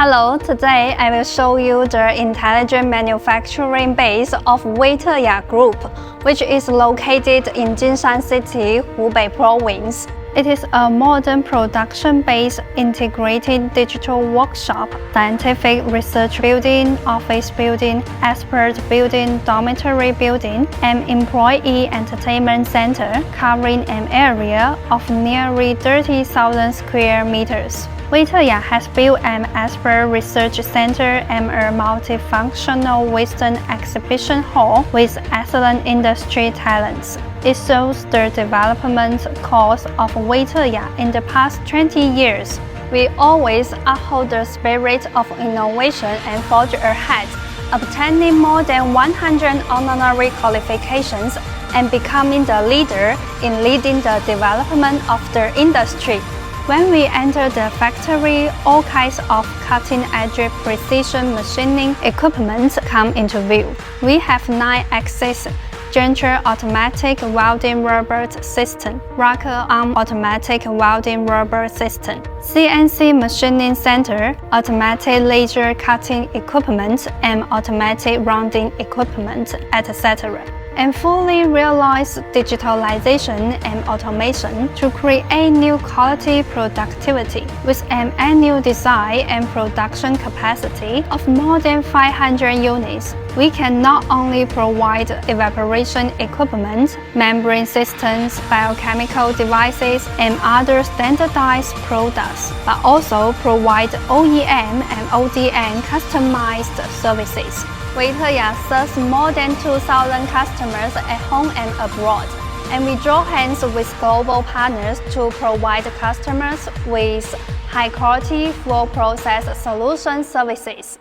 Hello, today I will show you the intelligent manufacturing base of WTEYA Group, which is located in Jingshan City, Hubei Province. It is a modern production-based integrated digital workshop, scientific research building, office building, expert building, dormitory building, and employee entertainment center covering an area of nearly 30,000 square meters. WTEYA has built an expert research center and a multifunctional Western exhibition hall with excellent industry talents. It shows the development course of WTEYA in the past 20 years. We always uphold the spirit of innovation and forge ahead, obtaining more than 100 honorary qualifications and becoming the leader in leading the development of the industry. When we enter the factory, all kinds of cutting-edge precision machining equipment come into view. We have 9-axis gantry automatic welding robot system, rocker arm automatic welding robot system, CNC machining center, automatic laser cutting equipment, and automatic rounding equipment, etc. and fully realize digitalization and automation to create new quality productivity with an annual design and production capacity of more than 500 units. We can not only provide evaporation equipment, membrane systems, biochemical devices, and other standardized products, but also provide OEM and ODM customized services. WTEYA serves more than 2,000 customers at home and abroad, and we join hands with global partners to provide customers with high-quality full process solution services.